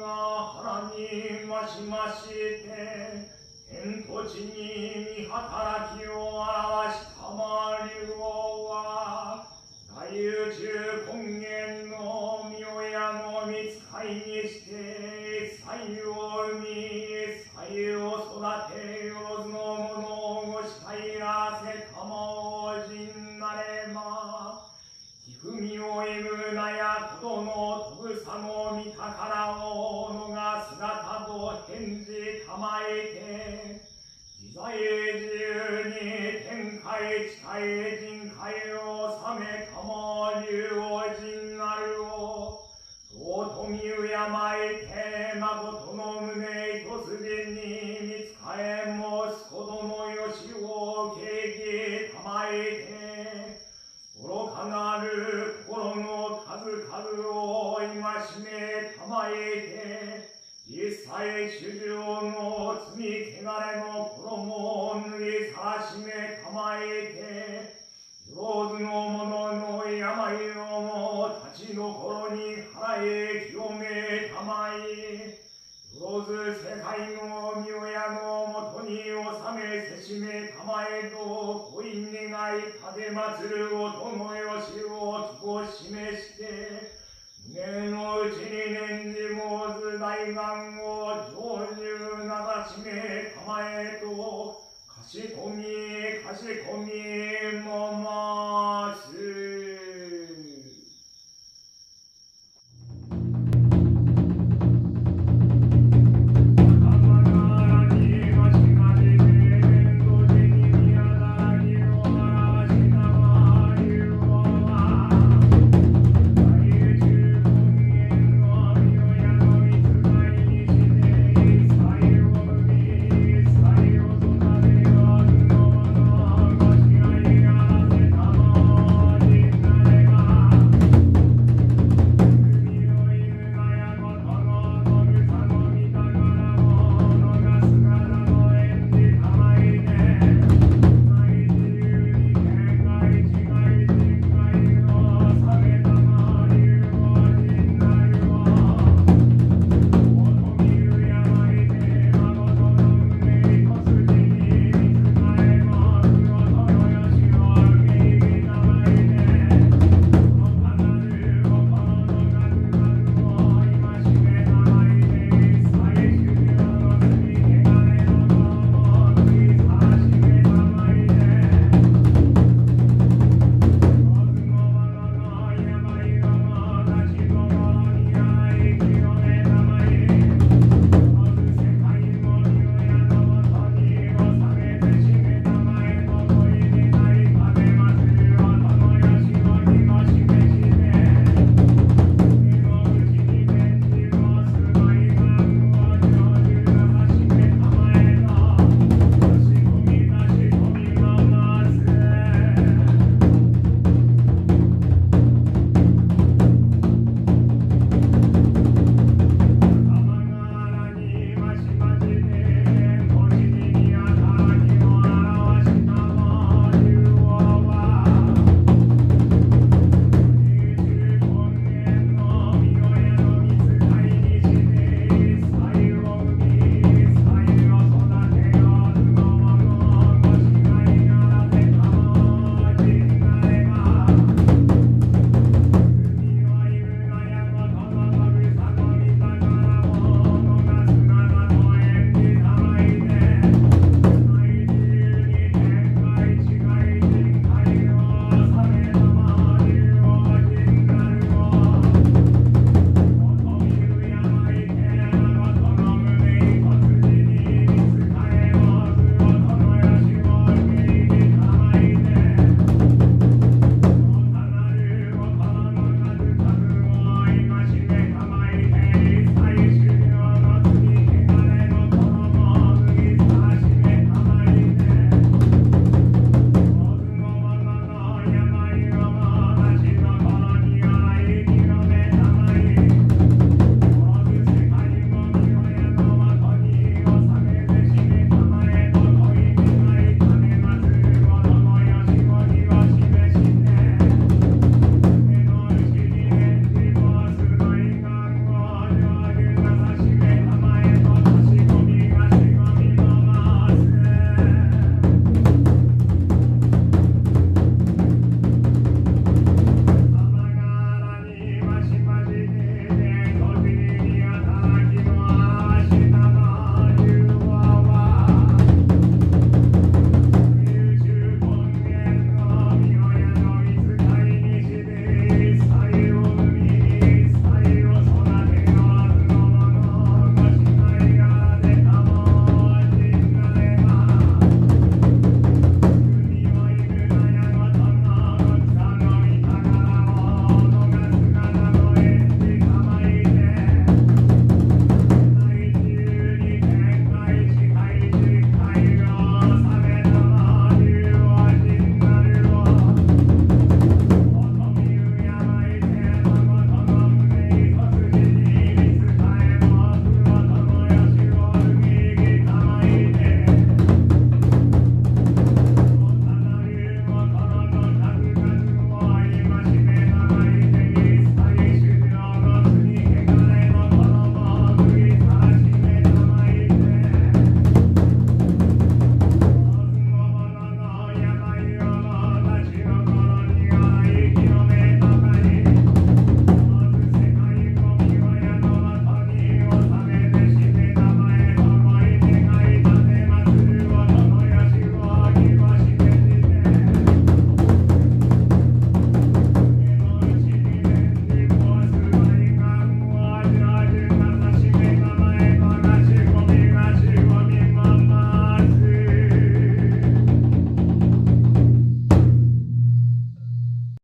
が腹に増しまして天と地に見働きを表したまりをは大宇宙根源の御親の御使いにして才を生み才を育てよろずのものをごしたいらせたまおじんなればひふみをえぐなやとどのとぐさの御宝をのが姿と返事たまえて自在自由に天界地界人界を治めたま竜王人なるを尊み敬いてまことの胸一筋に見つかえ申すことのよしを景気たまえて愚かなる心の数々を戒めたまえて実際主上の罪汚れの衣を脱ぎさらしめたまえて上手の者の病を立ちどころに腹へ清めたまえ上手世界の御親のもとに収めせしめたまえと恋願い立てまつる音のよしを希望しめ